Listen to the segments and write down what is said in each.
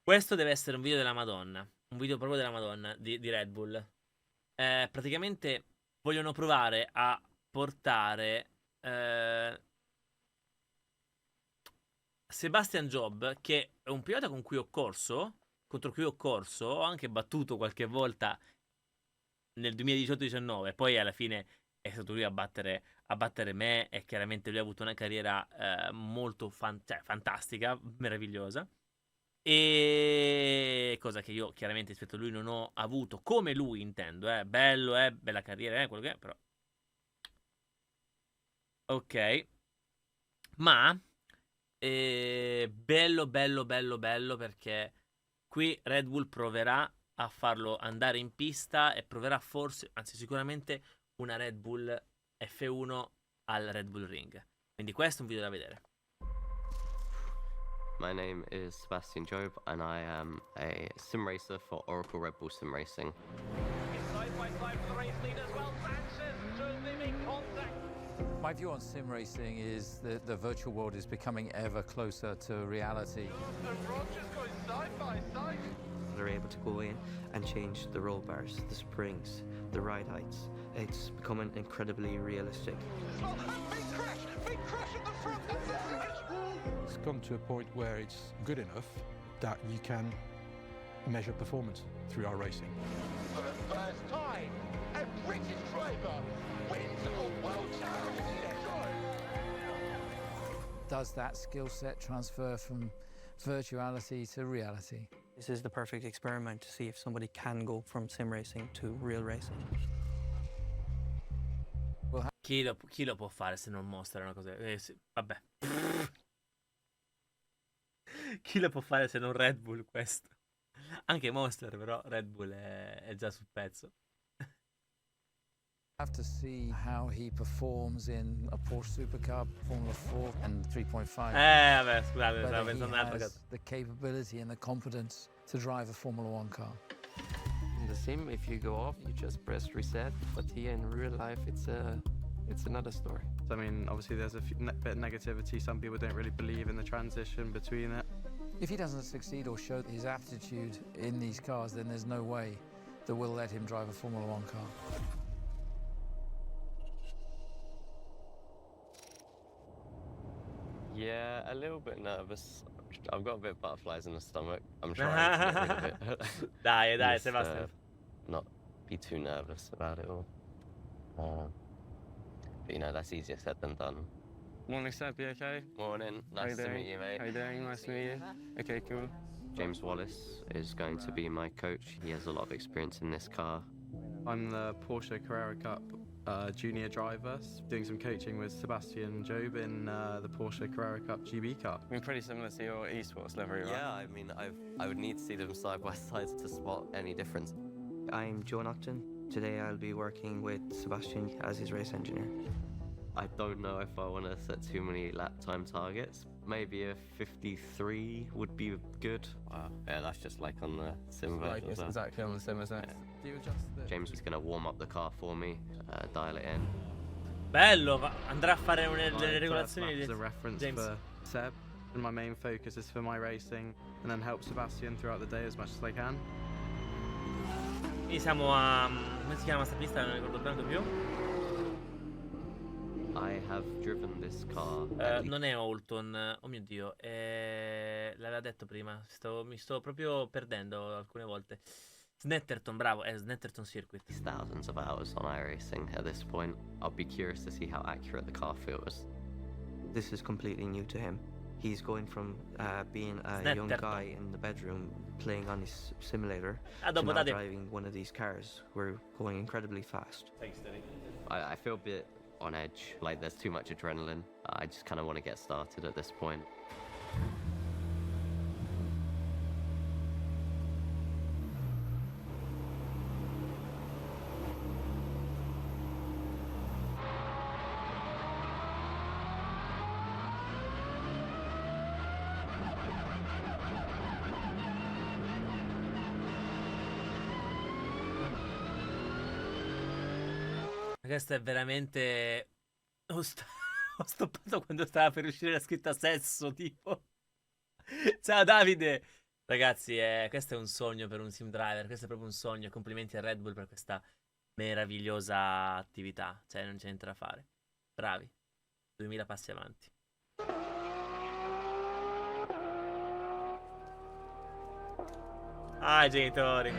Questo deve essere un video della Madonna. Un video proprio della Madonna di Red Bull. Praticamente vogliono provare a portare Sebastian Job, che è un pilota con cui ho corso, contro cui ho corso, ho anche battuto qualche volta nel 2018-19, poi alla fine è stato lui a battere me e chiaramente lui ha avuto una carriera molto cioè, fantastica, meravigliosa. E cosa che io chiaramente rispetto a lui non ho avuto, come lui intendo, bello, bella carriera, quello che è, però. Ok, ma bello, bello, bello, bello perché qui Red Bull proverà a farlo andare in pista e proverà forse, anzi sicuramente, una Red Bull F1 al Red Bull Ring. Quindi questo è un video da vedere. My name is Sebastian Job, and I am a sim racer for Oracle Red Bull Sim Racing. My view on sim racing is that the virtual world is becoming ever closer to reality. They're able to go in and change the roll bars, the springs, the ride heights. It's becoming incredibly realistic. Big crash at the front. It's gone to a point where it's good enough that you can measure performance through our racing. For the first time, a British driver wins a World Championship. Does that skill set transfer from virtuality to reality? This is the perfect experiment to see if somebody can go from sim racing to real racing. Chi lo può fare se non Monster? Una cosa... sì, vabbè. Chi lo può fare se non Red Bull questo? Anche Monster, però Red Bull è già sul pezzo. Have to see how he performs in a Porsche Supercar, Formula 4 and 3.5. Vabbè, scusate, stavo Whether he pensando a un'altra cosa. has the capability and the competence to drive a Formula 1 car. In the sim, if you go off, you just press reset. But here in real life, it's another story. I mean, obviously there's a bit of negativity. Some people don't really believe in the transition between it. If he doesn't succeed or show his aptitude in these cars, then there's no way that we'll let him drive a Formula 1 car. Yeah, a little bit nervous. I've got a bit of butterflies in the stomach. I'm trying to get rid of it. Dai, Just, Sebastian. not be too nervous about it all. But you know, that's easier said than done. Morning, Seb. You okay? Morning. Nice to meet you, mate. How you doing? Nice to meet you. Okay, cool. James Wallace is going to be my coach. He has a lot of experience in this car. I'm the Porsche Carrera Cup junior driver, doing some coaching with Sebastian Job in the Porsche Carrera Cup GB Cup. I mean, pretty similar to your esports livery, right? Yeah, I mean, I would need to see them side by side to spot any difference. I'm Joe Nocton. Today I'll be working with Sebastian as his race engineer. I don't know if I want to set too many lap time targets. Maybe a 53 would be good. Wow, yeah, that's just like on the sim version. Like it's exactly on the sim, isn't it? Yeah. Do you adjust the... James is going to warm up the car for me, dial it in. Bello, andrà a fare delle My regolazioni first lap di is a reference James. for Seb, and my main focus is for my racing, and then help Sebastian throughout the day as much as I can. Quindi siamo a... come si chiama sta pista? Non ricordo tanto più. I have driven this car. Non è Holton, oh mio Dio, l'aveva detto prima, mi sto proprio perdendo alcune volte. Snetterton, bravo, è Snetterton Circuit. Thousands of hours on iRacing at this point. I'll be curious to see how accurate the car feels. This is completely new to him. He's going from being a young guy in the bedroom playing on his simulator to now driving one of these cars. We're going incredibly fast. I feel a bit on edge, like there's too much adrenaline. I just kind of want to get started at this point. Questo è veramente... Ho stoppato quando stava per uscire la scritta sesso, tipo. Ciao Davide! Ragazzi, questo è un sogno per un SIMDRIVER, questo è proprio un sogno. Complimenti a Red Bull per questa meravigliosa attività. Cioè, non c'è niente da fare. Bravi. 2000 passi avanti. Ah, i genitori.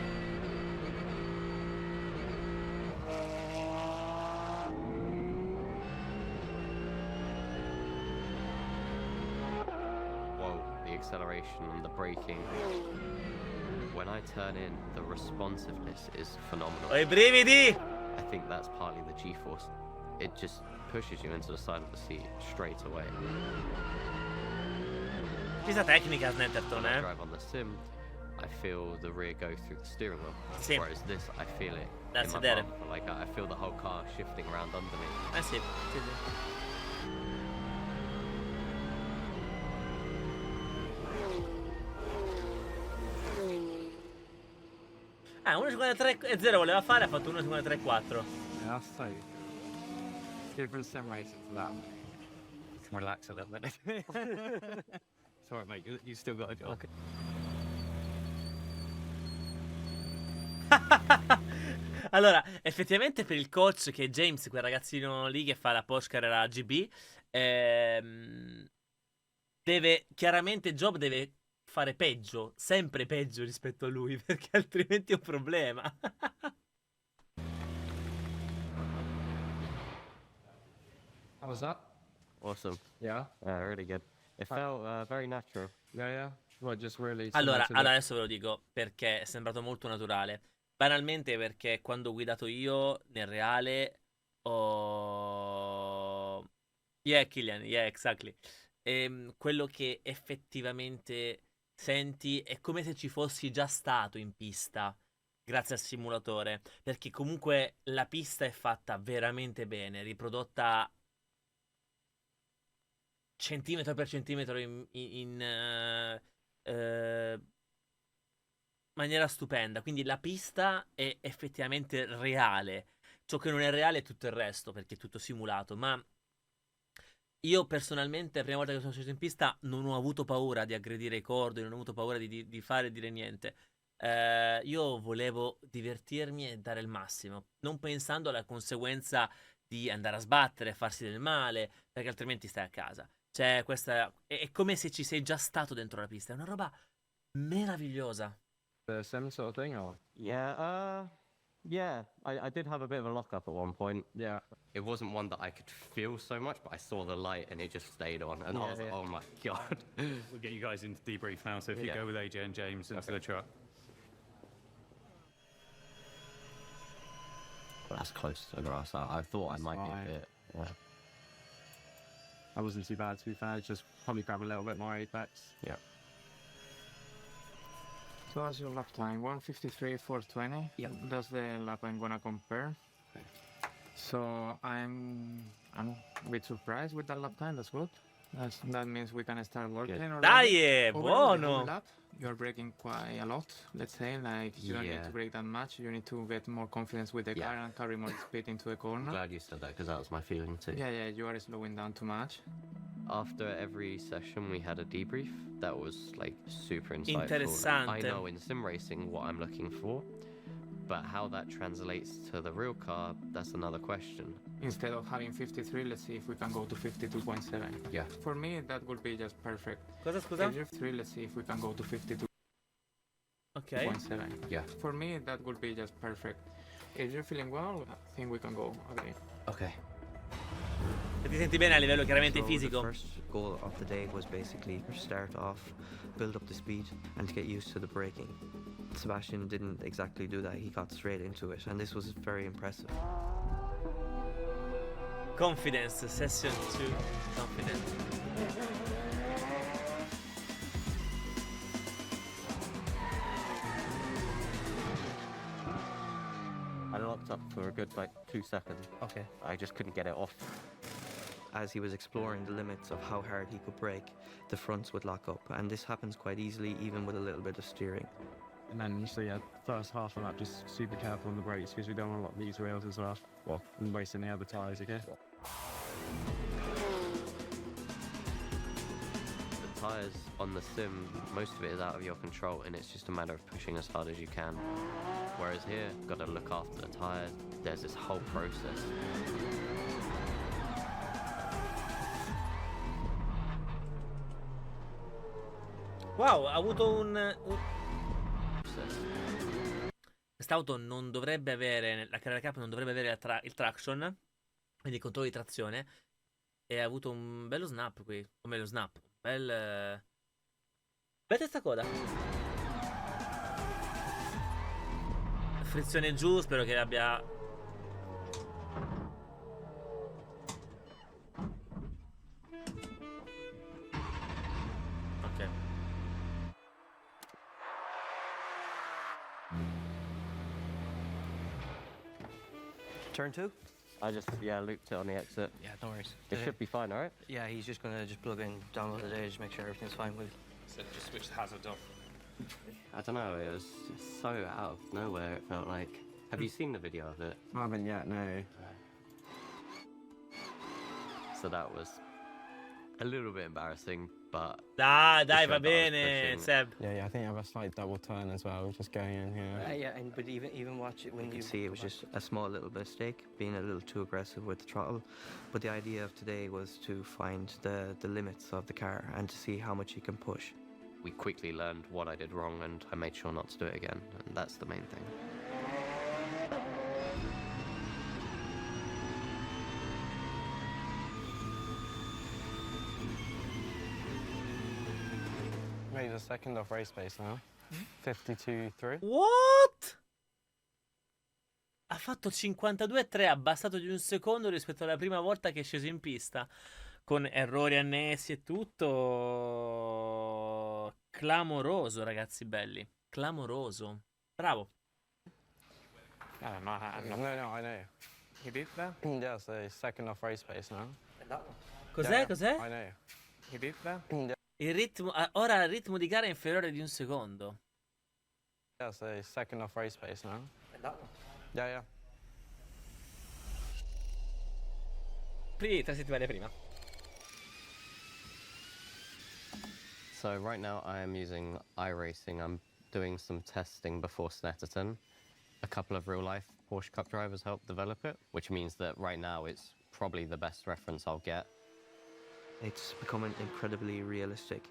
Whoa, the acceleration and the braking. When I turn in, the responsiveness is phenomenal. Ho i brividi! I think that's partly the G-force. It just pushes you into the side of the seat straight away. Questa tecnica, Snetterton, When I drive on the sim, I feel the rear go through the steering wheel. Sì. Whereas this, I feel it Da in my sedere. bumper. Like I feel the whole car shifting around under me. Sì. Ah, 1.53.0 voleva fare, ha fatto 1.53.4. Yeah, so different sim racing for that. Can relax a little bit. It's alright, mate. You still got a job. Okay. Allora, effettivamente per il coach che è James, quel ragazzino lì che fa la Porsche Carrera GB, deve chiaramente Job deve fare peggio, sempre peggio rispetto a lui, perché altrimenti è un problema. How was that? Awesome. Yeah. Really good. It felt very natural. Yeah. Well, just really. Allora, adesso ve lo dico perché è sembrato molto naturale. Banalmente perché quando ho guidato io nel reale ho... Yeah, Killian, yeah, exactly. Quello che effettivamente senti è come se ci fossi già stato in pista grazie al simulatore, perché comunque la pista è fatta veramente bene, riprodotta centimetro per centimetro in maniera stupenda. Quindi la pista è effettivamente reale. Ciò che non è reale è tutto il resto, perché è tutto simulato. Ma io personalmente, la prima volta che sono sceso in pista, non ho avuto paura di aggredire i cordi, non ho avuto paura di fare e dire niente. Io volevo divertirmi e dare il massimo, non pensando alla conseguenza di andare a sbattere, farsi del male, perché altrimenti stai a casa. Cioè, questa è come se ci sei già stato dentro la pista. È una roba meravigliosa. The sim sort of thing, or? Yeah, I did have a bit of a lock-up at one point. Yeah. It wasn't one that I could feel so much, but I saw the light and it just stayed on. And I was like, oh my God. We'll get you guys into debrief now, so if you go with AJ and James into the truck. Well, that's close to the grass. I thought I might be a bit, yeah. That wasn't too bad, to be fair. Just probably grab a little bit more apex. Yeah. So that's your lap time, 1:53.420. Yeah. That's the lap I'm gonna compare. Okay. So I'm a bit surprised with that lap time. That's good. That means we can start working already. Dai, Overall, the buono! whole lap, you're braking quite a lot. Let's say, like you don't need to brake that much. You need to get more confidence with the car and carry more speed into the corner. Glad you said that, because that was my feeling too. Yeah, you are slowing down too much. After every session, we had a debrief. That was like super insightful. Interessante. I know in sim racing what I'm looking for, but how that translates to the real car, that's another question. Instead of having 53, let's see if we can go to 52.7. Yeah. For me, that would be just perfect. Cosa, scusa? 3, let's see if we can go to 52.7. Ok. Yeah. For me, that would be just perfect. If you're feeling well, I think we can go again. Okay. Se ti senti bene a livello chiaramente So fisico. the first goal of the day was basically to start off, build up the speed, and to get used to the braking. Sebastian didn't exactly do that. He got straight into it, and this was very impressive. Confidence, session 2, confidence. I locked up for a good 2 seconds. Okay. I just couldn't get it off. As he was exploring the limits of how hard he could brake, the fronts would lock up, and this happens quite easily even with a little bit of steering. And then, so yeah, first half of that, just super careful on the brakes because we don't want to lock these wheels as well. Well, and wasting the other tyres, okay? The tyres on the sim, most of it is out of your control and it's just a matter of pushing as hard as you can. Whereas here, got to look after the tyres. There's this whole process. Wow, ha avuto un... Quest'auto non dovrebbe avere, la Carrera Cup non dovrebbe avere il traction, quindi il controllo di trazione, e ha avuto un bello snap qui, o meglio snap, bel testa coda. Frizione giù, spero che abbia... Ok. Turn 2? I just, looped it on the exit. Yeah, no worries. It should be fine, alright? Yeah, he's just gonna plug in, download the data, just make sure everything's fine with it. So just switch the hazard off. I don't know, it was just so out of nowhere, it felt like. Have you seen the video of it? I haven't yet, no. So that was a little bit embarrassing, but... Dai, va bene, Seb. Yeah, I think I have a slight double turn as well, just going in here. But even watch it when you can see it was just a small little mistake, being a little too aggressive with the throttle. But the idea of today was to find the limits of the car and to see how much you can push. We quickly learned what I did wrong and I made sure not to do it again, and that's the main thing. Made a second off race pace now. 52.3. What? Ha fatto 52.3, abbassato di un secondo rispetto alla prima volta che è sceso in pista, con errori annessi e tutto. Clamoroso, ragazzi belli. Clamoroso. Bravo. No, I know. He did that? Yeah, so second off race pace now. Cos'è? I know. He did that? Il ritmo, ora il ritmo di gara è inferiore di un secondo. Yeah, so second off race pace now. Yeah. 3 settimane prima. So right now I am using iRacing. I'm doing some testing before Snetterton. A couple of real-life Porsche Cup drivers helped develop it, which means that right now it's probably the best reference I'll get. It's becoming incredibly realistic.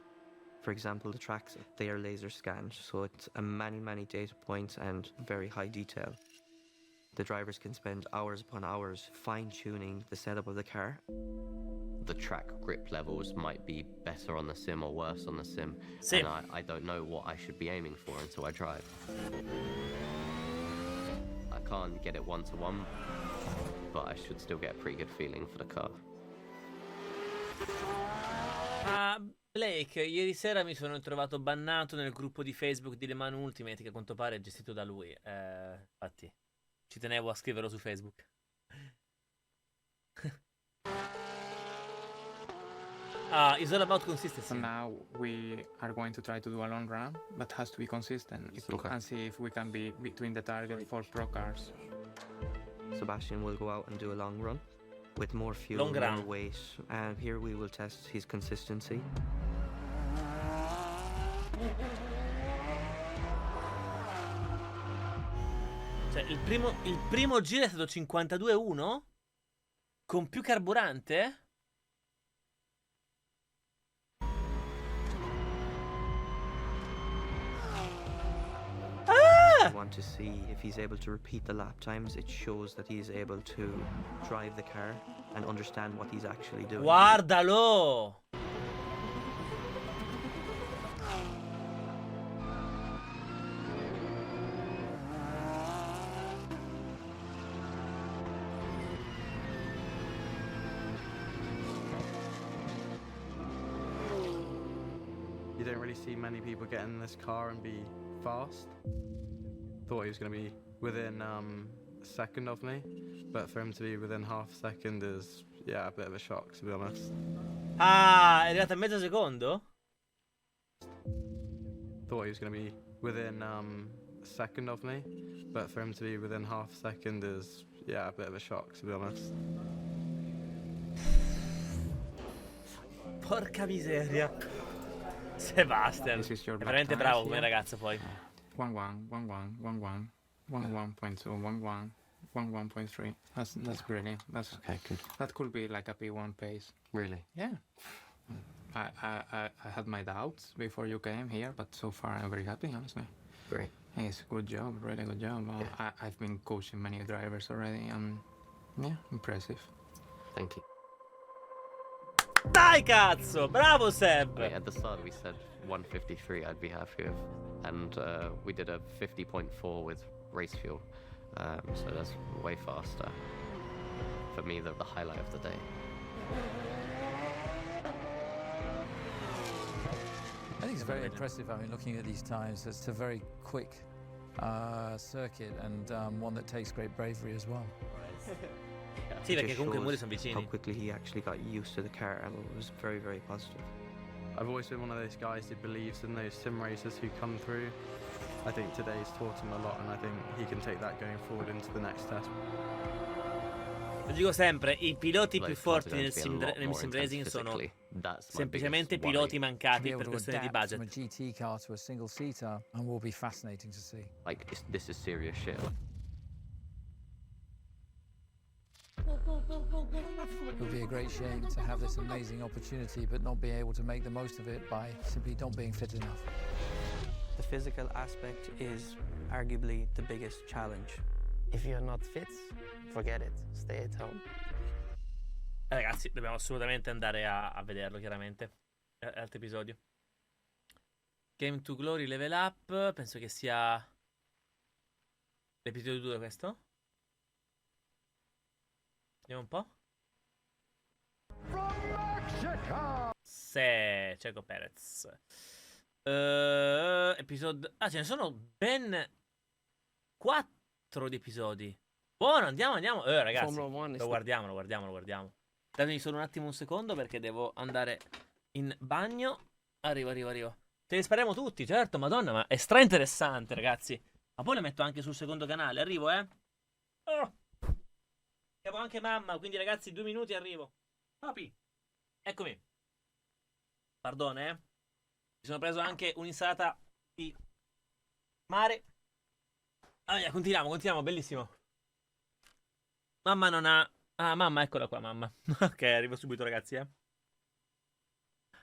For example, the tracks, they are laser scanned, so it's many data points and very high detail. The drivers can spend hours upon hours fine-tuning the setup of the car. The track grip levels might be better on the sim or worse on the sim, Same. and I don't know what I should be aiming for until I drive. I can't get it one-to-one, but I should still get a pretty good feeling for the car. Blake, ieri sera mi sono trovato bannato nel gruppo di Facebook di Le Mans Ultimate, che a quanto pare è gestito da lui. Infatti, ci tenevo a scriverlo su Facebook. It's all about consistency. So now we are going to try to do a long run, but has to be consistent and see if we can be between the target for pro cars. Sebastian will go out and do a long run with more fuel, more weight, and here we will test his consistency. Cioè, il primo giro è stato 52.1 con più carburante? We want to see if he's able to repeat the lap times. It shows that he's able to drive the car and understand what he's actually doing. Guardalo! You don't really see many people get in this car and be fast. Thought he was going to be within a second of me, but for him to be within half a second is, a bit of a shock, to be honest. Ah, è arrivato a mezzo secondo? Thought he was going to be within a second of me, but for him to be within half a second is, a bit of a shock, to be honest. Porca miseria. Sebastian This is your è black veramente tires bravo come here. ragazzo poi. 1-1, 1-1, 1-1, 1-1.2, 1-1, 1-1.3. That's brilliant. That's okay. Good. That could be like a P1 pace. Really? Yeah. I had my doubts before you came here, but so far I'm very happy, honestly. Great. It's a good job, really good job. I've been coaching many drivers already, and yeah, impressive. Thank you. Dai cazzo, bravo Seb. At the start we said 153 I'd be happy with, and we did a 50.4 with race fuel, so that's way faster. For me, the highlight of the day. I think it's very impressive. I mean, looking at these times, it's a very quick circuit, and one that takes great bravery as well. Sì, perché Just comunque i muri shows sono vicini. how quickly he actually got used to the car. It was very, very positive. I've always been one of those guys who believes in those sim racers who come through. I think today's taught him a lot, and I think he can take that going forward into the next test. Lo dico sempre, i piloti più forti nel sim racing sono semplicemente piloti mancati per questione di budget. From a GT car to a single seater, and will be fascinating to see. Like, this is serious shit. It would be a great shame to have this amazing opportunity but not be able to make the most of it by simply not being fit enough. The physical aspect is arguably the biggest challenge. If you're not fit, forget it. Stay at home. Ragazzi, dobbiamo assolutamente andare a vederlo, chiaramente. Altro episodio. Game to Glory Level Up. Penso che sia l'episodio 2 questo. Vediamo un po'. Se Checo Perez. Episodio. Ah, ce ne sono ben 4 di episodi. Buono, andiamo. Ragazzi, lo guardiamo. Datemi solo un attimo, un secondo, perché devo andare in bagno. Arrivo. Te li spariamo tutti, certo, madonna, ma è stra interessante, ragazzi. Ma poi le metto anche sul secondo canale, arrivo, Oh. Chiamo anche mamma, quindi ragazzi, 2 minuti arrivo. Papi, eccomi. Pardone, Mi sono preso anche un'insalata di mare. Ah, continuiamo, bellissimo. Mamma non ha... Ah, mamma, eccola qua, mamma. Ok, arrivo subito, ragazzi,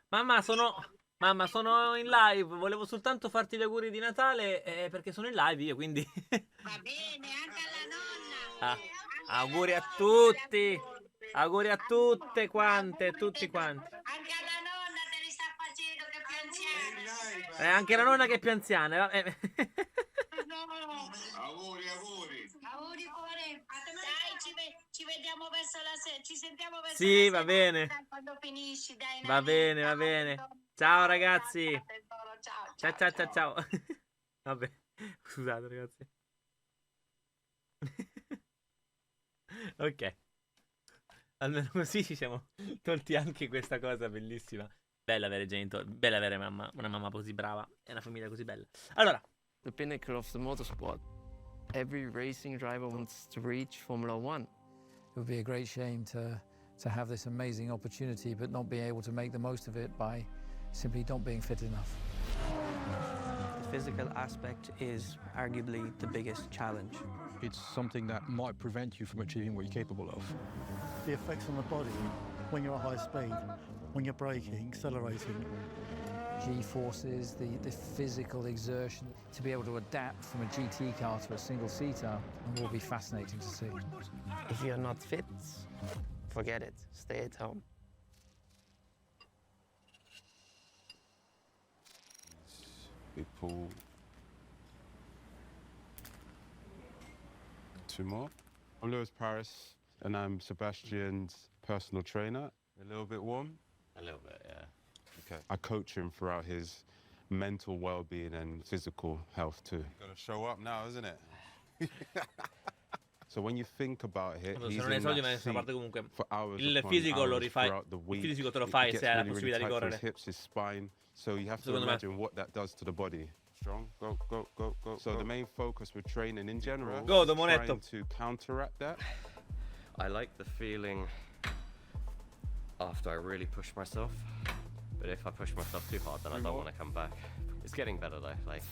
Mamma, sono in live. Volevo soltanto farti gli auguri di Natale, perché sono in live io, quindi... Va bene, anche alla nonna. Auguri a tutti. Auguri a tutte quante, tutti quanti. Anche alla nonna te li sta facendo, che più anziana. Anche la nonna che è più anziana. Auguri cuore. Dai, ci vediamo verso la sera. Ci sentiamo verso la Sì, sera. va bene. Quando finisci, dai. Va bene. Ciao ragazzi. Ciao. Vabbè, scusate ragazzi. Ok. Almeno così ci siamo tolti anche questa cosa bellissima. Bella avere genitori, bella avere mamma, una mamma così brava e una famiglia così bella. Allora, the pinnacle of the motorsport. Every racing driver wants to reach Formula One. It would be a great shame to have this amazing opportunity but not be able to make the most of it by simply not being fit enough. The physical aspect is arguably the biggest challenge. It's something that might prevent you from achieving what you're capable of. The effects on the body when you're at high speed, when you're braking, accelerating. G-forces, the physical exertion, to be able to adapt from a GT car to a single-seater will be fascinating to see. If you're not fit, forget it. Stay at home. We pull 2 more. I'm Lewis Paris, and I'm Sebastian's personal trainer. A little bit warm? A little bit, yeah. Okay. I coach him throughout his mental well-being and physical health too. Got to show up now, isn't it? So when you think about it, he's in that seat for hours il upon fisico hours lo rifai, throughout the week. il fisico te lo fai se hai la Really possibilità di tight for correre. his hips, his spine. So you have to Secondo me. imagine what that does to the body. Strong, go. So the main focus with training in general Go, is trying to counteract that. I like the feeling after I really push myself, But if I push myself too hard, then I don't want to come back. It's getting better though, like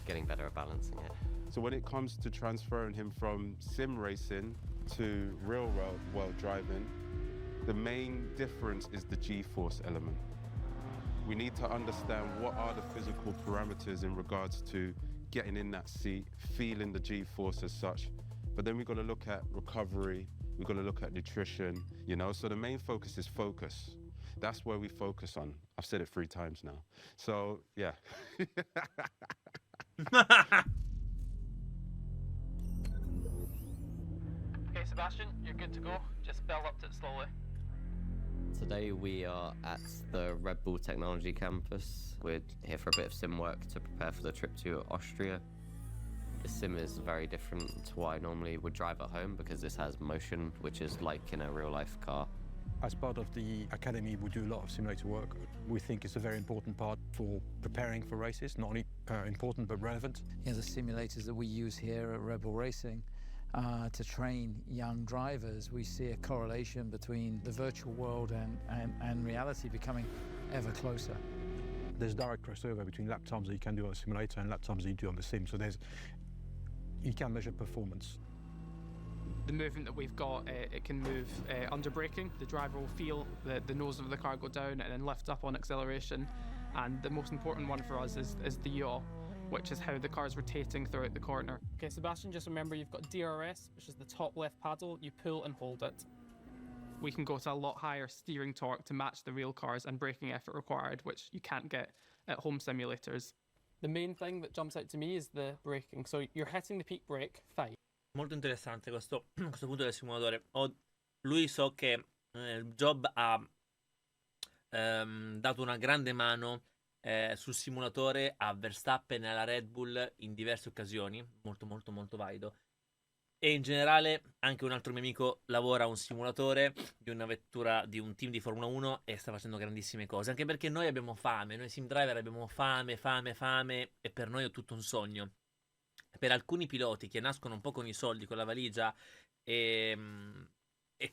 getting better at balancing it. So when it comes to transferring him from sim racing to real world driving, the main difference is the G-force element. We need to understand what are the physical parameters in regards to getting in that seat, feeling the G-force as such. But then we've got to look at recovery, we've got to look at nutrition, you know? So the main focus is focus. That's where we focus on. I've said it 3 times now. So, yeah. Okay, Sebastian, you're good to go. Just build up to it slowly. Today we are at the Red Bull Technology Campus. We're here for a bit of sim work to prepare for the trip to Austria. The sim is very different to what I normally would drive at home because this has motion, which is like in a real-life car. As part of the academy, we do a lot of simulator work. We think it's a very important part for preparing for races, not only important but relevant. The simulators that we use here at Red Bull Racing to train young drivers, we see a correlation between the virtual world and reality becoming ever closer. There's direct crossover between lap times that you can do on a simulator and lap times that you do on the sim, so you can measure performance. The movement that we've got, it can move under braking. The driver will feel the nose of the car go down and then lift up on acceleration. And the most important one for us is the yaw, which is how the car is rotating throughout the corner. Okay, Sebastian, just remember you've got DRS, which is the top left paddle. You pull and hold it. We can go to a lot higher steering torque to match the real cars and braking effort required, which you can't get at home simulators. The main thing that jumps out to me is the braking. So you're hitting the peak brake, fine. Molto interessante questo punto del simulatore. Lui so che Job ha dato una grande mano sul simulatore a Verstappen e alla Red Bull in diverse occasioni, molto valido. E in generale anche un altro mio amico lavora a un simulatore di una vettura di un team di Formula 1 e sta facendo grandissime cose, anche perché noi abbiamo fame, noi SIMDRIVER abbiamo fame e per noi è tutto un sogno. Per alcuni piloti che nascono un po' con i soldi, con la valigia e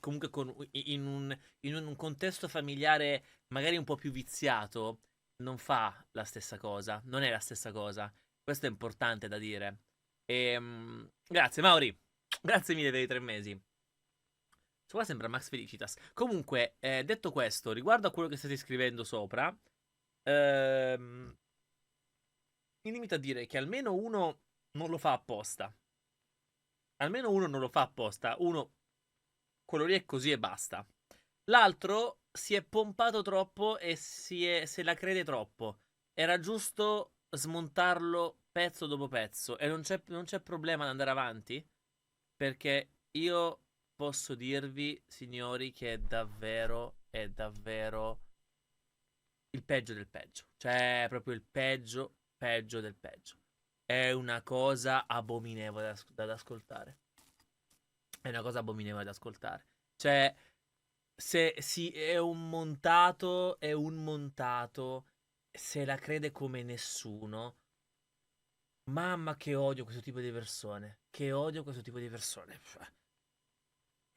comunque in un contesto familiare magari un po' più viziato, non fa la stessa cosa, non è la stessa cosa. Questo è importante da dire. Grazie Mauri, grazie mille per i 3 mesi. Qua sembra Max Felicitas. Comunque, detto questo, riguardo a quello che state scrivendo sopra, mi limito a dire che almeno uno non lo fa apposta. Almeno uno non lo fa apposta. Uno, quello lì è così e basta. L'altro si è pompato troppo e se la crede troppo. Era giusto smontarlo pezzo dopo pezzo. E non c'è problema ad andare avanti. Perché io posso dirvi, signori, che è davvero il peggio del peggio. Cioè, è proprio il peggio del peggio. È una cosa abominevole da ascoltare. È una cosa abominevole da ascoltare. Cioè, è un montato, se la crede come nessuno. Mamma che odio questo tipo di persone. Io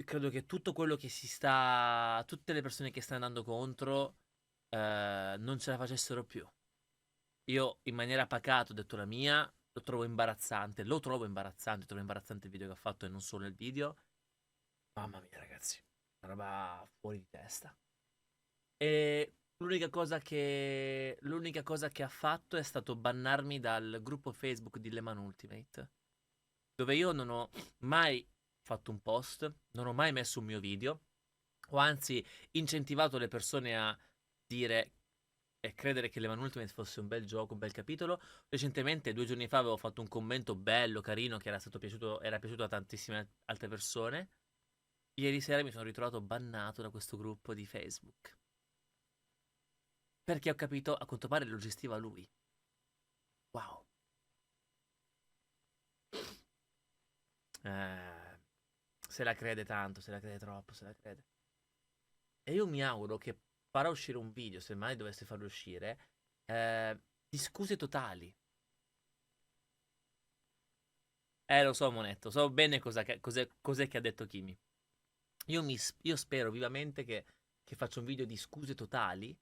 credo che tutto quello che tutte le persone che stanno andando contro non ce la facessero più. Io in maniera pacata ho detto la mia. Lo trovo imbarazzante il video che ha fatto e non solo il video. Mamma mia ragazzi, una roba fuori di testa. E l'unica cosa che ha fatto è stato bannarmi dal gruppo Facebook di Le Mans Ultimate, dove io non ho mai fatto un post, non ho mai messo un mio video, ho anzi incentivato le persone a dire e credere che Le Mans Ultimate fosse un bel gioco, un bel capitolo. Recentemente, 2 giorni fa, avevo fatto un commento bello, carino, che era piaciuto a tantissime altre persone. Ieri sera mi sono ritrovato bannato da questo gruppo di Facebook. Perché ho capito, a quanto pare lo gestiva lui. Wow. Se la crede tanto, se la crede troppo, se la crede. E io mi auguro che farà uscire un video, se mai dovesse farlo uscire, di scuse totali. Lo so, Monetto, so bene cos'è che ha detto Kimi. Io spero vivamente che faccia un video di scuse totali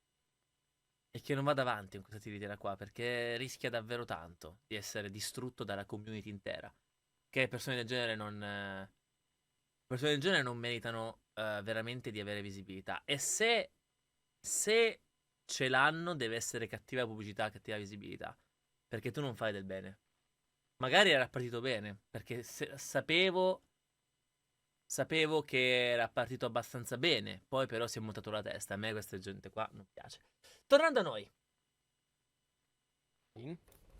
E che non vada avanti con questa tiritera qua, perché rischia davvero tanto di essere distrutto dalla community intera. Che persone del genere non meritano veramente di avere visibilità. E se ce l'hanno, deve essere cattiva pubblicità, cattiva visibilità. Perché tu non fai del bene. Magari era partito bene, perché sapevo che era partito abbastanza bene, poi però si è montato la testa. A me questa gente qua non piace. Tornando a noi.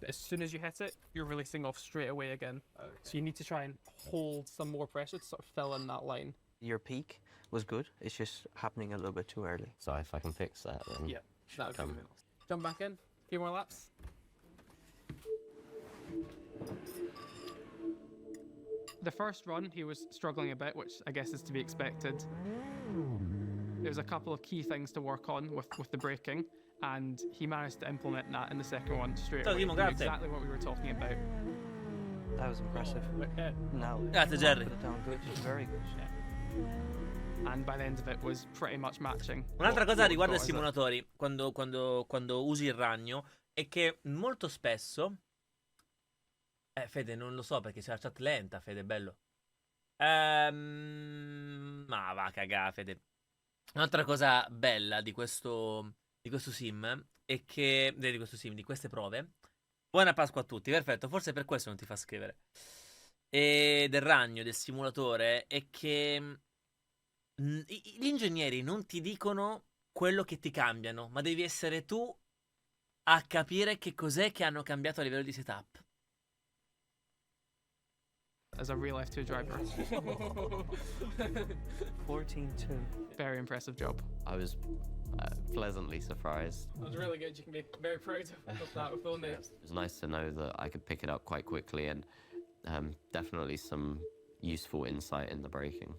As soon as you hit it, you're releasing off straight away again. Okay. So you need to try and hold some more pressure to sort of fill in that line. Your peak was good. It's just happening a little bit too early. So if I can fix that, then yeah, that would come. Jump back in. A few more laps. The first run, he was struggling a bit, which I guess is to be expected. There's a couple of key things to work on with the braking, and he managed to implement that in the second one straight away. Exactly what we were talking about. That was impressive. Now, grazie Jerry. Put it down good. Very good. And by the end of it was pretty much matching. Un'altra cosa riguardo ai simulatori, quando usi il ragno, è che molto spesso... Fede, non lo so perché c'è la chat lenta, Fede, bello. Ma va a cagare, Fede. Un'altra cosa bella di questo sim è che... di queste prove. Buona Pasqua a tutti, perfetto, forse per questo non ti fa scrivere. E del ragno, del simulatore, è che gli ingegneri non ti dicono quello che ti cambiano, ma devi essere tu a capire che cos'è che hanno cambiato a livello di setup. As a real F2 driver. 14-2. Very impressive job. I was pleasantly surprised. That was really good. You can be very proud of that with all names. It was nice to know that I could pick it up quite quickly and definitely some useful insight in the braking.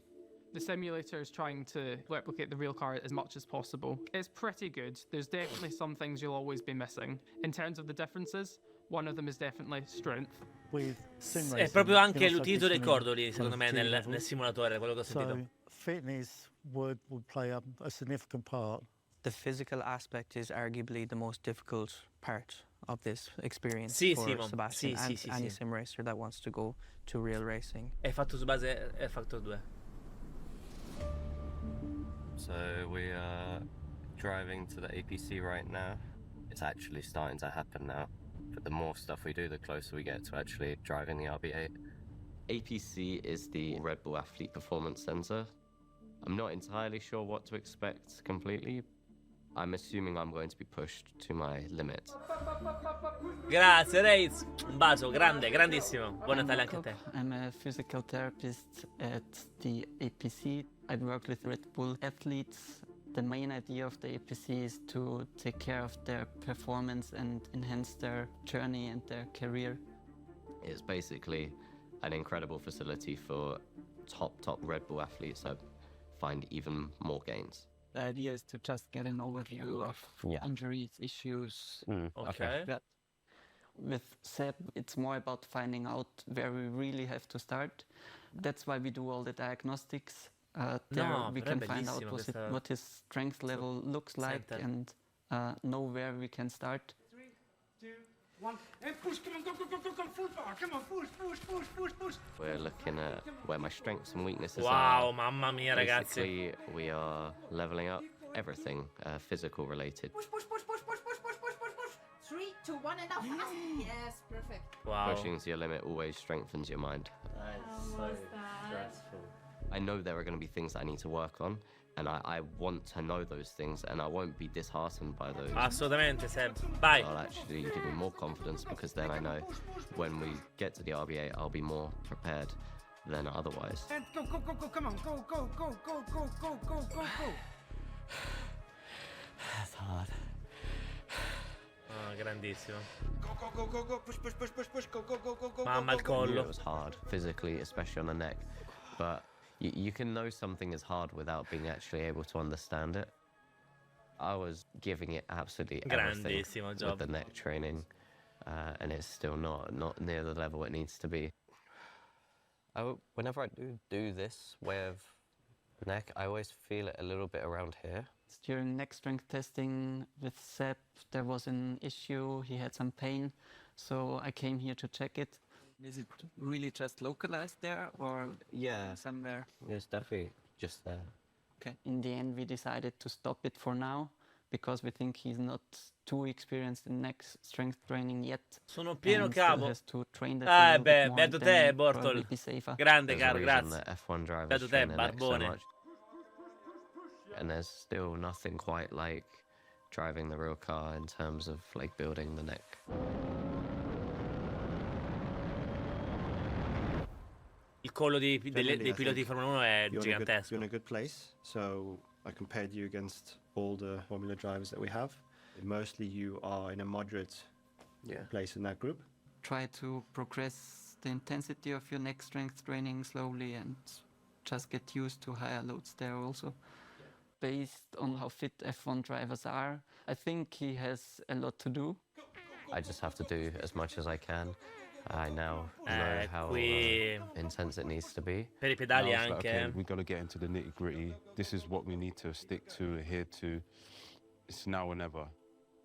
The simulator is trying to replicate the real car as much as possible. It's pretty good. There's definitely some things you'll always be missing. In terms of the differences, one of them is definitely strength. È proprio anche l'utilizzo dei cordoli, secondo me, nel simulatore, quello che ho sentito. So fitness would play a significant part. The physical aspect is arguably the most difficult part of this experience for Simon. Sebastian and any sim racer that wants to go to real racing. È fatto su base Factor 2. So we are driving to the APC right now. It's actually starting to happen now. But the more stuff we do, the closer we get to actually driving the RB8. APC is the Red Bull Athlete Performance Center. I'm not entirely sure what to expect completely. I'm assuming I'm going to be pushed to my limit. Grazie Reitz, un bacio grande, grandissimo. Buon Natale anche a te. I'm a physical therapist at the APC. I work with Red Bull athletes. The main idea of the APC is to take care of their performance and enhance their journey and their career. It's basically an incredible facility for top Red Bull athletes that find even more gains. The idea is to just get an overview of injuries, issues. Okay. That. With Seb, it's more about finding out where we really have to start. That's why we do all the diagnostics. There we can find out what his strength level looks like and know where we can start. 3, 2, 1, and push, come on, go, full power, come on, push. We're looking at where my strengths and weaknesses are. Wow, mamma mia ragazzi. Basically, we are leveling up everything physical related. Push. 3, 2, 1, and now fast. Yes, perfect. Wow. Pushing to your limit always strengthens your mind. That is so stressful. I know there are going to be things that I need to work on, and I want to know those things, and I won't be disheartened by those. Assolutamente, Seb. Bye. I'll actually give me more confidence because then I know when we get to the RB8, I'll be more prepared than otherwise. And go, come on, go. That's hard. Grandissimo. Go, push, go. Mamma il collo. It was hard, physically, especially on the neck, but you can know something is hard without being actually able to understand it. I was giving it absolutely everything with the neck training, and it's still not near the level it needs to be. Whenever I do this way of Neck, I always feel it a little bit around here. During neck strength testing with Seb, there was an issue. He had some pain, so I came here to check it. Is it really just localized there, or somewhere? It's definitely just there. Okay. In the end, we decided to stop it for now because we think he's not too experienced in neck strength training yet. Sono pieno capo. Has to train that beato te, Bortol. Grande, caro, grazie. F1 drivers Beato te, barbone. And there's still nothing quite like driving the real car in terms of like building the neck. Il collo dei piloti di Formula 1 è gigantesco. You're in a good place. So I compared you against all the Formula drivers that we have. Mostly you are in a moderate place in that group. Try to progress the intensity of your neck strength training slowly and just get used to higher loads there also. Based on how fit F1 drivers are, I think he has a lot to do. I just have to do as much as I can. I now know how intense it needs to be. Per I pedali anche. Like, okay, we've got to get into the nitty gritty. This is what we need to stick to, adhere to. It's now or never.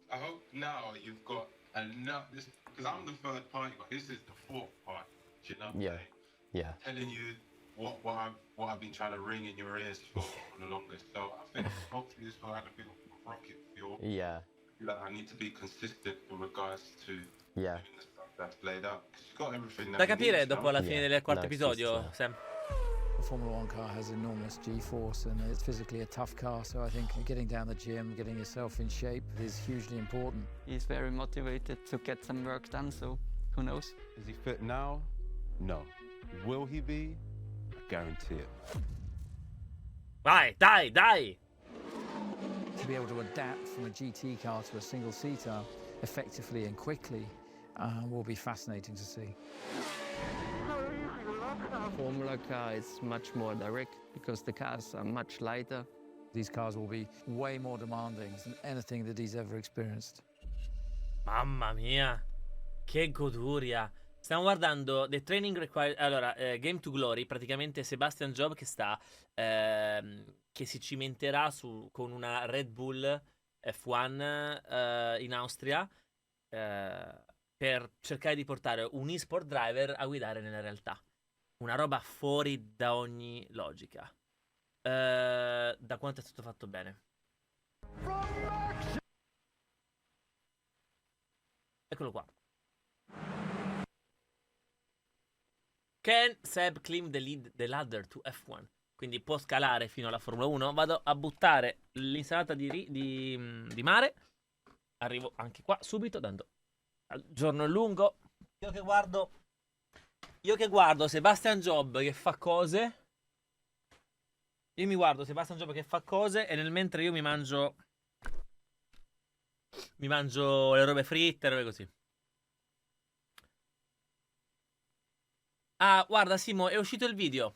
I hope now you've got enough, because I'm the third party, but this is the fourth party. Do you know? Yeah. Telling you what I've been trying to ring in your ears for the longest. So I think hopefully this will have a bit of a rocket feel. Yeah. Like I need to be consistent in regards to yeah. doing the stuff that's laid out. You've got everything da capire dopo la fine del quarto episodio, Sam. The Formula 1 car has enormous G-force and it's physically a tough car, so I think getting down the gym, getting yourself in shape is hugely important. He's very motivated to get some work done, so who knows? Is he fit now? No. Will he be? I guarantee it. Vai, dai! To be able to adapt from a GT car to a single-seater effectively and quickly will be fascinating to see. Formula car is much more direct because the cars are much lighter. These cars will be way more demanding than anything that he's ever experienced. Mamma mia, che goduria! Stiamo guardando The Training Required. Allora, Game to Glory, praticamente Sebastian Job che sta che si cimenterà con una Red Bull F1 in Austria per cercare di portare un e-sport driver a guidare nella realtà. Una roba fuori da ogni logica. Da quanto è stato fatto bene. Eccolo qua. Can Seb climb the ladder to F1? Quindi può scalare fino alla Formula 1. Vado a buttare l'insalata di mare. Arrivo anche qua subito, dando al giorno lungo. Io che guardo Sebastian Job che fa cose. Io mi guardo Sebastian Job che fa cose e nel mentre io mi mangio le robe fritte, robe così. Ah, guarda Simo, è uscito il video.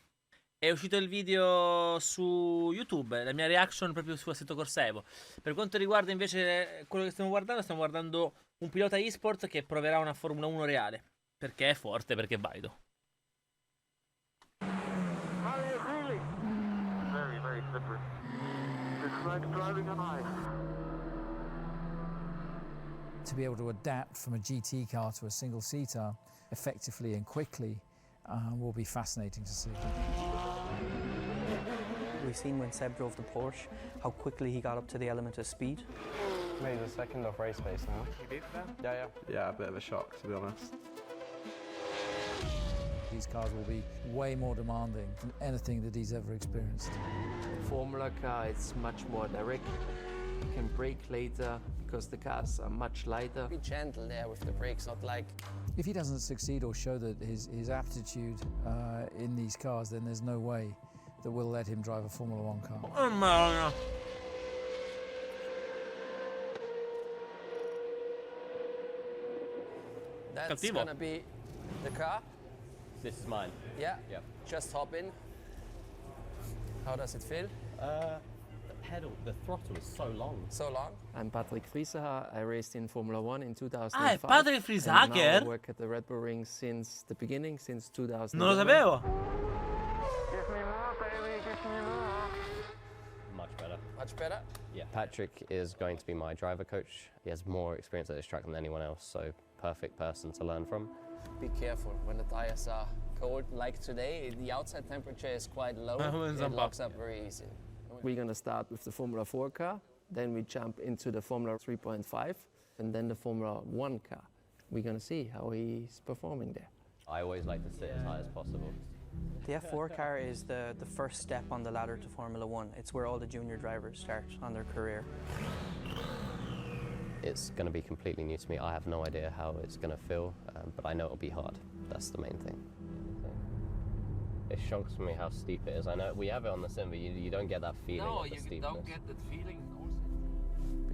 È uscito il video su YouTube, la mia reaction proprio su Assetto Corsa Evo. Per quanto riguarda invece quello che stiamo guardando un pilota eSport che proverà una Formula 1 reale. Perché è forte, perché è valido. Very, very slippery. It's like driving on ice. To be able to adapt from a GT car to a single-seater effectively and quickly will be fascinating to see. We've seen when Seb drove the Porsche, how quickly he got up to the element of speed. Maybe the second off race pace now. You beat that? Yeah. Yeah, a bit of a shock, to be honest. These cars will be way more demanding than anything that he's ever experienced. Formula car is much more direct. You can brake later because the cars are much lighter. Be gentle there with the brakes, not like... If he doesn't succeed or show that his aptitude in these cars, then there's no way that we'll let him drive a Formula 1 car. Oh, no. That's gonna be the car. This is mine. Yeah. Yep. Just hop in. How does it feel? The throttle is so long. So long? I'm Patrick Friesacher. I raced in Formula 1 in 2005. Ah, è Patrick Friesacher? I work at the Red Bull Ring since the beginning, since 2000. Non lo sapevo. Much better? Yeah, Patrick is going to be my driver coach. He has more experience at this track than anyone else, so perfect person to learn from. Be careful when the tires are cold, like today. The outside temperature is quite low. It locks up very easy. We're going to start with the Formula 4 car, then we jump into the Formula 3.5, and then the Formula 1 car. We're going to see how he's performing there. I always like to sit as high as possible. The F4 car is the first step on the ladder to Formula 1. It's where all the junior drivers start on their career. It's going to be completely new to me. I have no idea how it's going to feel, but I know it'll be hard. That's the main thing. It shocks me how steep it is. I know we have it on the sim, but you don't get that feeling of the steepness. No, you don't get that feeling, of course.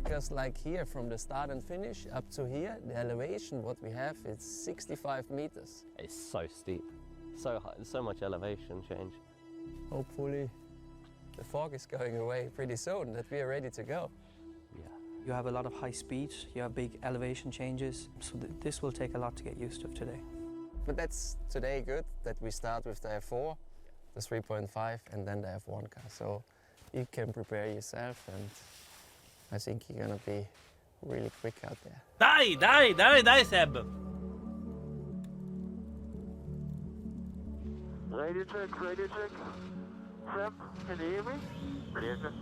Because like here, from the start and finish up to here, the elevation, what we have, it's 65 meters. It's so steep. So high, so much elevation change. Hopefully the fog is going away pretty soon, that we are ready to go. Yeah. You have a lot of high speed, you have big elevation changes, so this will take a lot to get used to today. But that's today good, that we start with the F4, the 3.5, and then the F1 car. So you can prepare yourself, and I think you're gonna be really quick out there. Dai, Seb! Radio check, radio check. Seb, can you hear me? Radio check.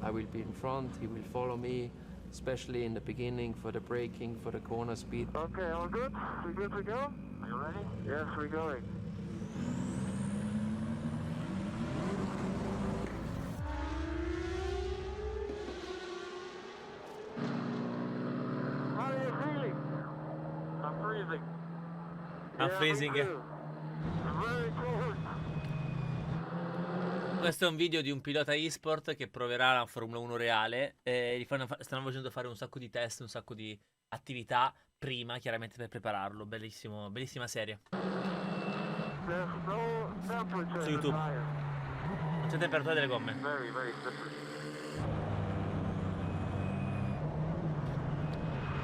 I will be in front, he will follow me, especially in the beginning for the braking, for the corner speed. Okay, all good? We good to go? Are you ready? Yes, we're going. How are you feeling? I'm freezing. I'm freezing. Very cold. Questo è un video di un pilota eSport che proverà la Formula 1 reale. Stanno facendo fare un sacco di test, un sacco di attività prima, chiaramente per prepararlo. Bellissima serie. Su YouTube. Non c'è temperatura delle gomme.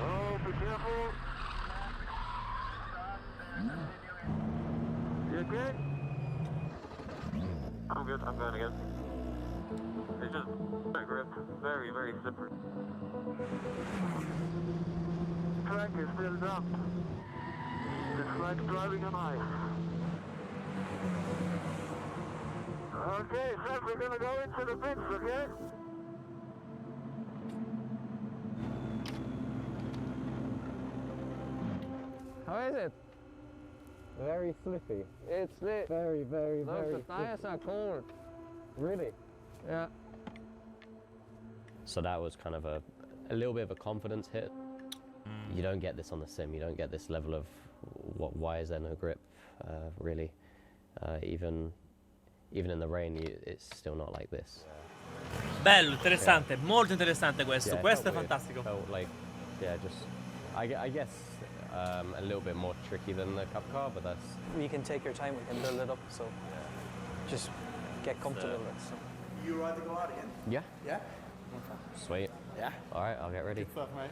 Oh, be careful. You okay? I'm good again. It's just my grip, very slippery. Track is filled up. It's like driving on ice. Okay, Seth, we're gonna go into the pits, okay? How is it? Very slippy. It's lit. Very The tires are cold. Really? Yeah. So that was kind of a little bit of a confidence hit. You don't get this on the sim. You don't get this level of why is there no grip, really. Even in the rain, it's still not like this. Bello, interessante, molto interessante questo. Yeah, questo è weird. fantastico. Felt like, I guess a little bit more tricky than the Cup car, but that's... You can take your time, we can build it up, so just get comfortable with it. So. You ready to go out again? Yeah. Yeah? Okay. Sweet. Yeah. All right, I'll get ready. Good stuff, mate.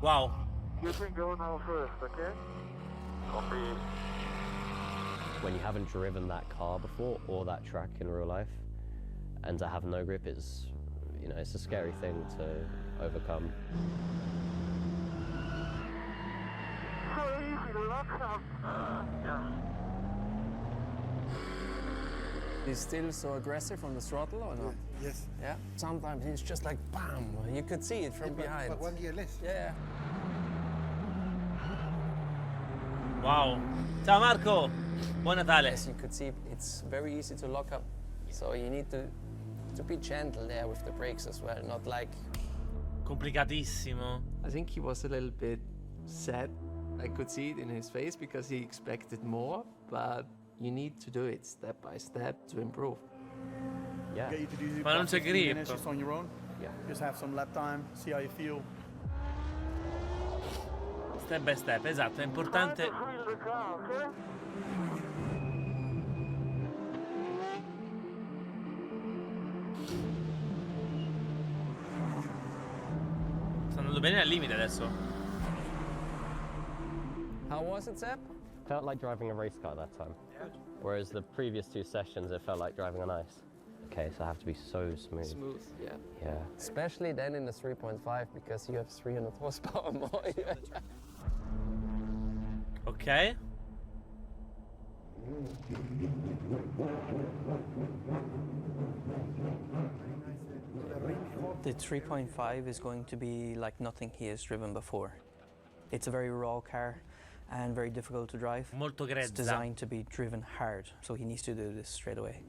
Wow. You can go now first, okay? Copy. When you haven't driven that car before or that track in real life, and to have no grip is, it's a scary thing to overcome. So easy to lock up. Yeah. He's still so aggressive on the throttle or not? Yes. Yeah. Sometimes he's just like bam. You could see it from behind. But 1 year less. Yeah. Wow. Ciao Marco. Buon Natale. As you could see, it's very easy to lock up. So you need to be gentle there with the brakes as well, not like... Complicatissimo. I think he was a little bit sad. I could see it in his face because he expected more, but you need to do it step by step to improve. Yeah. Get you to do Ma non c'è grip. minutes just on your own. Yeah. Just have some lap time, see how you feel. Step by step, esatto, è importante. Sta andando bene al limite adesso. How was it, Seb? Felt like driving a race car that time. Good. Whereas the previous two sessions, it felt like driving on ice. Okay, so I have to be so smooth. Smooth, yeah. Yeah. Especially then in the 3.5 because you have 300 horsepower more. Ok. The 3.5 is going to be like nothing he has driven before. It's a very raw car and very difficult to drive. Molto grezza. It's designed to be driven hard, so he needs to do this straight away.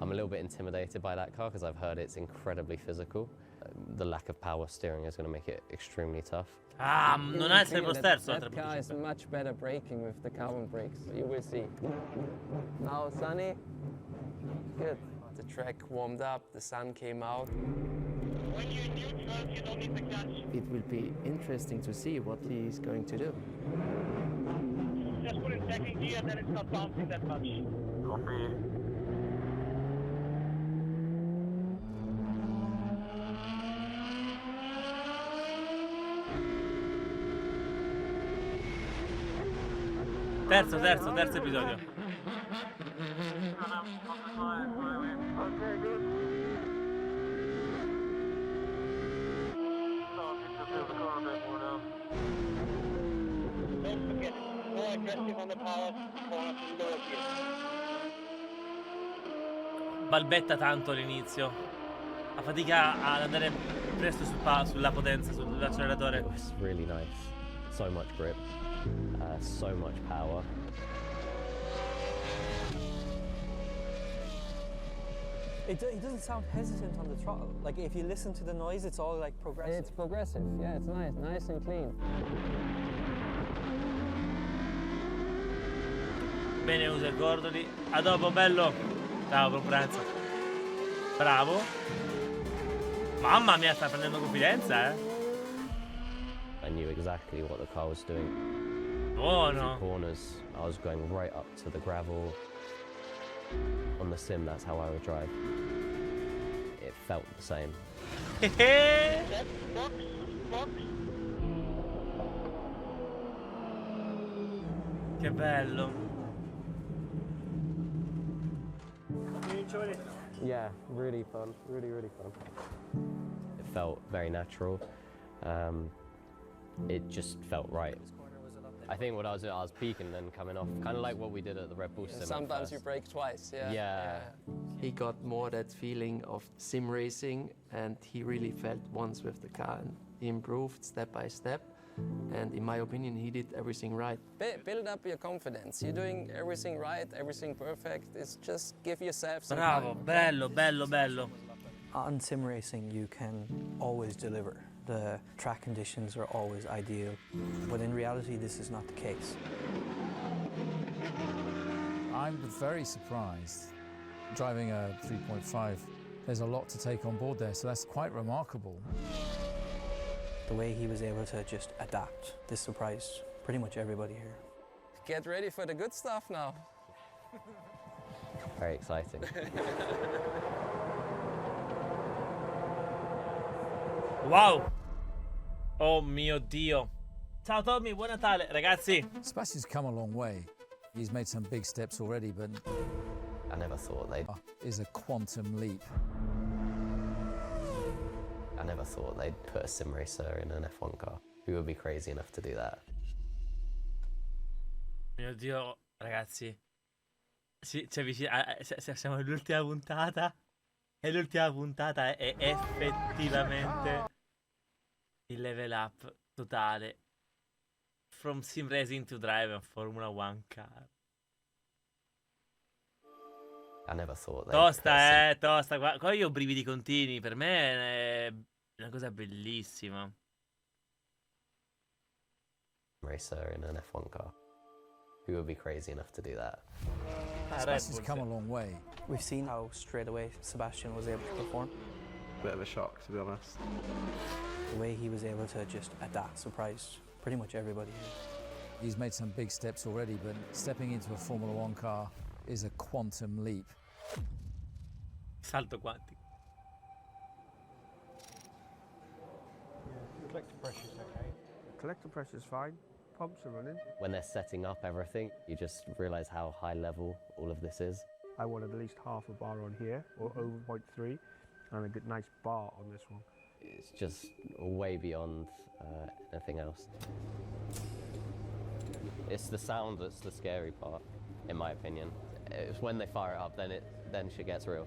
I'm a little bit intimidated by that car because I've heard it's incredibly physical. The lack of power steering is going to make it extremely tough. Ah, non ha il servosterzo. That car is much better braking with the carbon brakes. You will see. Now, Sunny. Good. The track warmed up, the sun came out. When you're neutral, you don't need the clutch. It will be interesting to see what he's going to do. Just put in second gear, then it's not bouncing that much. Copy. Terzo episodio. Don't forget, more aggressive on the power, more lower gear. Balbetta tanto all'inizio. Fa fatica ad andare presto sulla potenza, sull'acceleratore. It was really nice. So much grip, so much power. He doesn't sound hesitant on the throttle. Like if you listen to the noise, it's all like progressive. It's progressive, yeah, it's nice and clean. Bene, usa il cordoli. A dopo, bello. Ciao, buon pranzo. Bravo. Mamma mia, sta prendendo confidenza, eh. I knew exactly what the car was doing. Buono. Through corners, I was going right up to the gravel. On the sim, that's how I would drive. It felt the same. Che bello. You enjoyed it? Yeah, really fun. Really fun. It felt very natural. It just felt right. I think what I was doing, I was peaking and then coming off, kind of like what we did at the Red Bull sim. Sometimes you brake twice, yeah. Yeah. He got more that feeling of sim racing, and he really felt once with the car, and he improved step by step. And in my opinion, he did everything right. Build up your confidence. You're doing everything right, everything perfect. It's just give yourself some Bravo, time. bello. On sim racing, you can always deliver. The track conditions are always ideal, but in reality, this is not the case. I'm very surprised. Driving a 3.5, there's a lot to take on board there, so that's quite remarkable. The way he was able to just adapt, this surprised pretty much everybody here. Get ready for the good stuff now. Very exciting. Wow! Oh mio Dio! Ciao Tommy, buon Natale, ragazzi! Sebastian's come a long way. He's made some big steps already, but I never thought they'd... is a quantum leap. I never thought they'd put a sim racer in an F1 car. Who would be crazy enough to do that? Mio Dio, ragazzi. Sì, siamo all'ultima puntata. E l'ultima puntata è effettivamente il level up totale. From sim racing to drive a Formula 1 car. I never thought Tosta, tosta. Qua io ho brividi continui. Per me è una cosa bellissima. Racer in an F1 car. Who would be crazy enough to do that? Sebastian's come a long way. We've seen how straight away Sebastian was able to perform. Bit of a shock, to be honest. The way he was able to just adapt surprised pretty much everybody here. He's made some big steps already, but stepping into a Formula 1 car is a quantum leap. Salto quantico. Collector pressure's okay. Collector pressure's fine. Pumps are running. When they're setting up everything, you just realize how high level all of this is. I want at least half a bar on here, or over 0.3, and a good nice bar on this one. It's just way beyond anything else. It's the sound that's the scary part, in my opinion. It's when they fire it up, then shit gets real.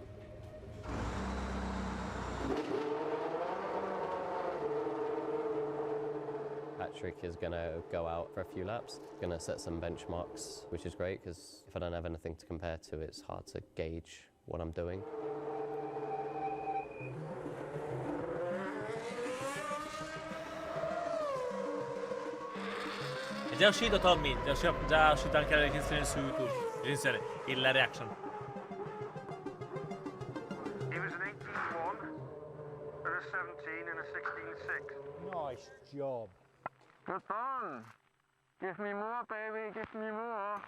Patrick is going to go out for a few laps, going to set some benchmarks, which is great because if I don't have anything to compare to, it's hard to gauge what I'm doing. È già uscito Tommy, già uscito anche la recensione su YouTube, la reaction. It was an 18.1, and a 17 and a 16.6. Nice job. Good fun. Give me more, baby, give me more.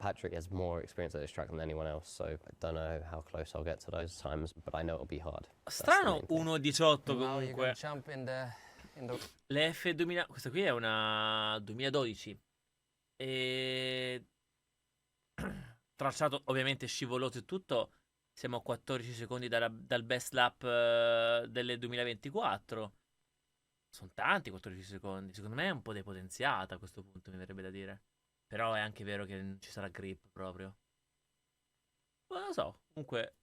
Patrick has more experience at this track than anyone else, so I don't know how close I'll get to those times, but I know it'll be hard. Strano 1.18 comunque. Le F2000, questa qui è una 2012 e tracciato ovviamente scivoloso e tutto, siamo a 14 secondi dal best lap delle 2024. Sono tanti 14 secondi, secondo me è un po' depotenziata a questo punto, mi verrebbe da dire. Però è anche vero che non ci sarà grip proprio. Non lo so, comunque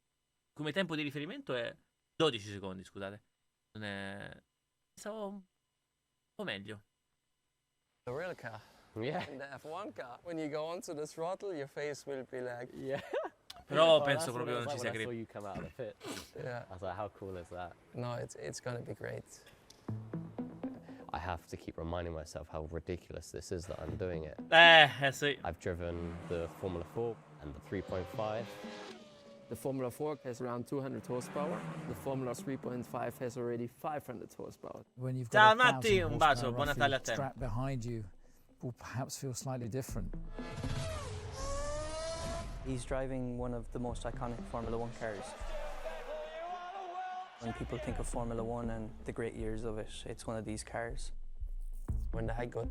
come tempo di riferimento è 12 secondi, scusate. Non è... Pensavo un po' meglio. The real car. Yeah. In the F1 car. When you go onto the throttle, your face will be like... Yeah. Però penso proprio non ci sia grip. You come out of the pit. Yeah. I was like, how cool is that? No, it's gonna be great. I have to keep reminding myself how ridiculous this is that I'm doing it. Sì. I've driven the Formula 4 and the 3.5. The Formula 4 has around 200 horsepower. The Formula 3.5 has already 500 horsepower. When you've Ciao got Matti, un bacio, buon Natale a te. Strap behind you will perhaps feel slightly different. He's driving one of the most iconic Formula 1 cars. When people think of Formula 1 and the great years of it, it's one of these cars. When I got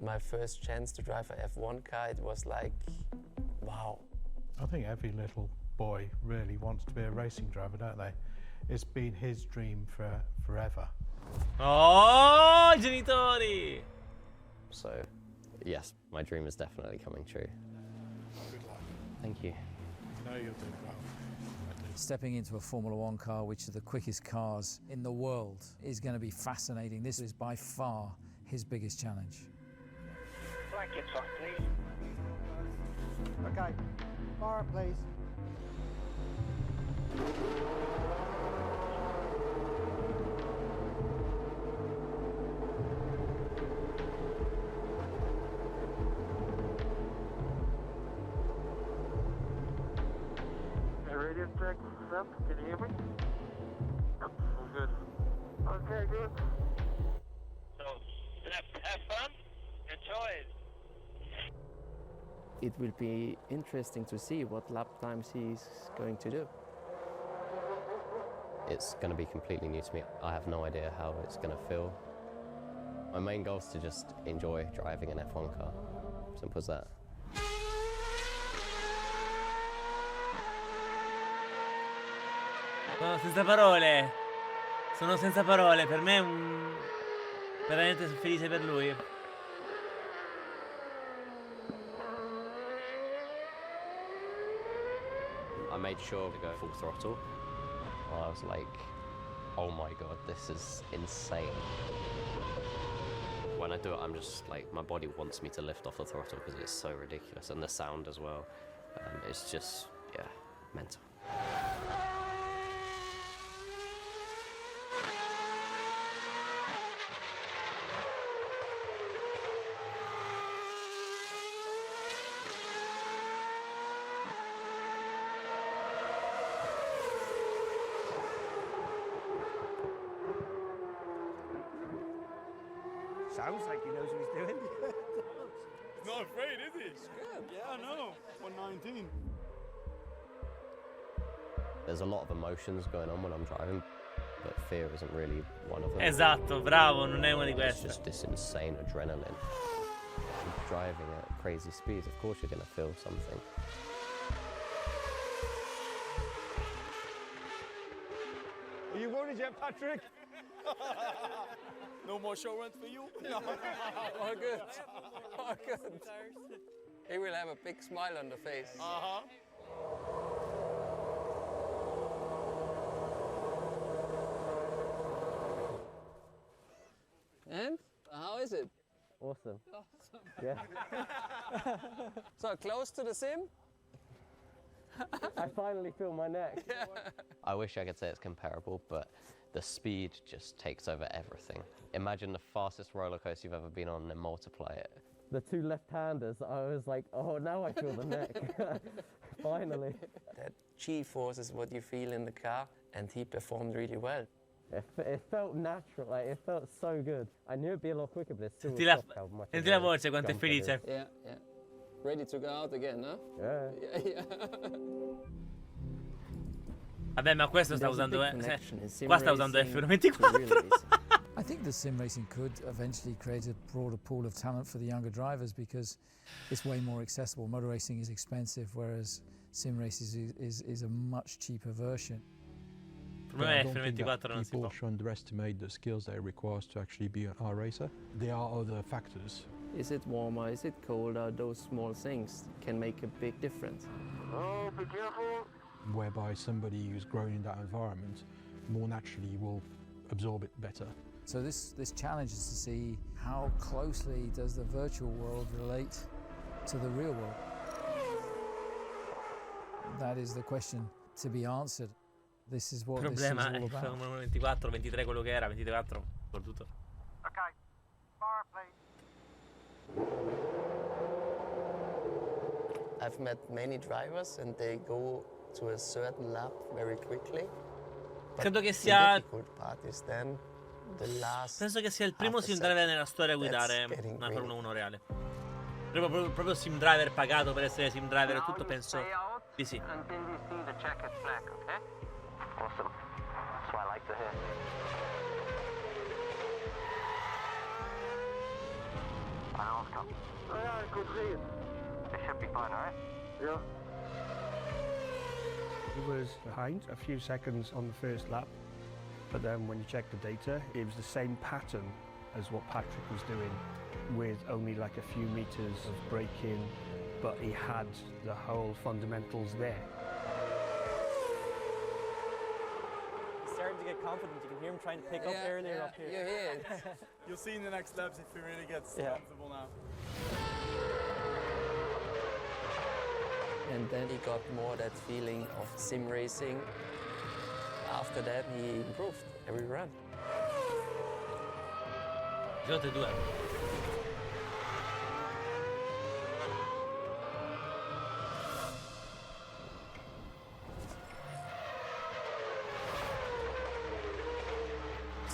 my first chance to drive an F1 car, it was like, wow. I think every little boy really wants to be a racing driver, don't they? It's been his dream for forever. Oh, genitori! So, yes, my dream is definitely coming true. Good luck. Thank you. No, you'll do well. Stepping into a Formula 1 car, which are the quickest cars in the world, is going to be fascinating. This is by far his biggest challenge. Blankets on, please. Okay, fire up, please. Radio check, Sam, can you hear me? Yep, all good. Okay, good. So, have fun, enjoy it. It will be interesting to see what lap times he's going to do. It's going to be completely new to me. I have no idea how it's going to feel. My main goal is to just enjoy driving an F1 car. Simple as that. Sono senza parole. Sono senza parole. Per me è un... veramente sono felice per lui. I made sure to go full throttle. I was like, oh my god, this is insane. When I do it, I'm just like, my body wants me to lift off the throttle because it's so ridiculous, and the sound as well. It's just, yeah, mental. Sounds like he knows what he's doing. He's not afraid, is he? It's good. Yeah, I know. 119. There's a lot of emotions going on when I'm driving, but fear isn't really one of them. Esatto, bravo, non è una di It's queste. just this insane adrenaline. You're driving at crazy speeds, of course you're going to feel something. Are you worried yet, Patrick? No more show rent for you? No. All good. All good. He will have a big smile on the face. Uh-huh. And how is it? Awesome. Awesome. Yeah. So close to the sim? I finally feel my neck. Yeah. I wish I could say it's comparable, but the speed just takes over everything. Imagine the fastest roller coaster you've ever been on and multiply it. The two left-handers, I was like, oh, now I feel the neck. Finally. That G-force is what you feel in the car, and he performed really well. It felt natural, like, it felt so good. I knew it'd be a lot quicker, but it's still Senti la voce quanto è felice. Yeah, yeah. Ready to go out again, no? Yeah. Yeah. Vabbè, ma questo sta usando qua sta usando F124. I think the sim racing could eventually create a broader pool of talent for the younger drivers because it's way more accessible. Motor racing is expensive, whereas sim racing is a much cheaper version. Per me F124 non si può. People underestimate the skills that it requires to actually be an R-racer. There are other factors. Is it warmer? Is it colder? Those small things can make a big difference. Oh, be careful. Whereby somebody who's grown in that environment more naturally will absorb it better. So this challenge is to see how closely does the virtual world relate to the real world. That is the question to be answered. This is what this is all about. Problema F124, 23 quello che era, 24 soprattutto. Okay, fire please. I've met many drivers and they go to a certain lap very quickly. Credo che sia penso che sia il primo SIMDRIVER nella storia a guidare una Formula 1 reale. Proprio SIMDRIVER pagato per essere SIMDRIVER e tutto, penso di sì. Awesome. That's what I like to hear. I Oscar. Oh yeah, I could see it. It should be fine, alright? Yeah. He was behind a few seconds on the first lap, but then when you check the data, it was the same pattern as what Patrick was doing, with only like a few meters of braking, but he had the whole fundamentals there. Starting to get confident. You can hear him trying to pick up earlier up here. Yeah. You'll see in the next laps if he really gets comfortable now. And then he got more that feeling of sim racing. After that, he improved every run. Tutte e due.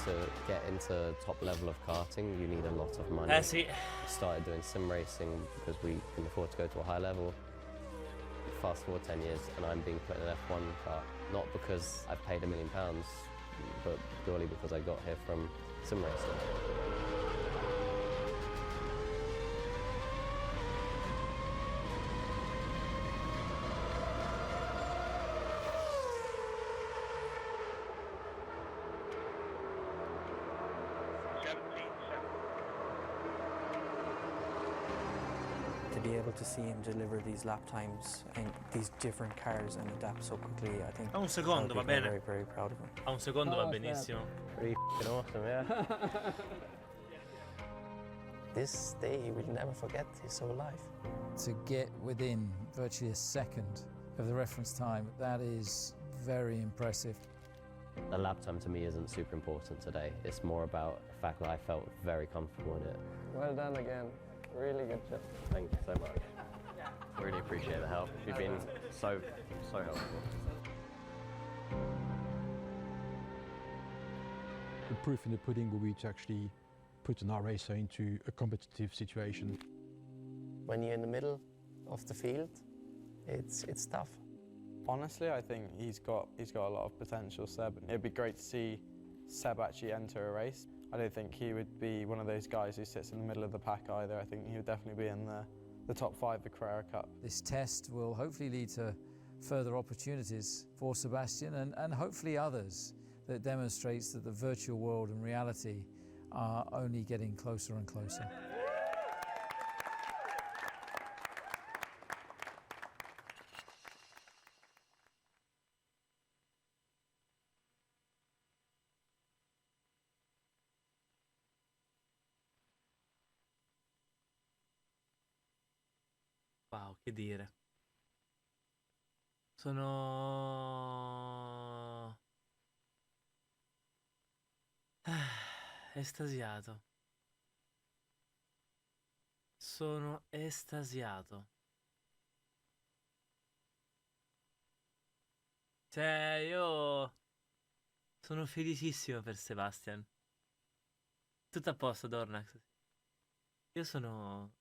To get into top level of karting, you need a lot of money. Sì. We started doing sim racing because we can afford to go to a high level. Fast forward 10 years and I'm being put in an F1 car, not because I've paid £1 million, but purely because I got here from sim racing. To be able to see him deliver these lap times in these different cars and adapt so quickly, I think A un secondo va bene. very, very proud of him. A un secondo va benissimo. Pretty f***ing awesome, yeah. This day he will never forget his whole life. To get within virtually a second of the reference time, that is very impressive. The lap time to me isn't super important today. It's more about the fact that I felt very comfortable in it. Well done again. Really good job. Thank you so much. Really appreciate the help. You've been so helpful. The proof in the pudding will be to actually put an R-racer into a competitive situation. When you're in the middle of the field, it's tough. Honestly, I think he's got a lot of potential, Seb. It'd be great to see Seb actually enter a race. I don't think he would be one of those guys who sits in the middle of the pack either. I think he would definitely be in the top 5 of the Carrera Cup. This test will hopefully lead to further opportunities for Sebastian and hopefully others that demonstrates that the virtual world and reality are only getting closer and closer. Wow, che dire. Sono estasiato. Sono estasiato. Cioè, io sono felicissimo per Sebastian. Tutto a posto, Dornax. Io sono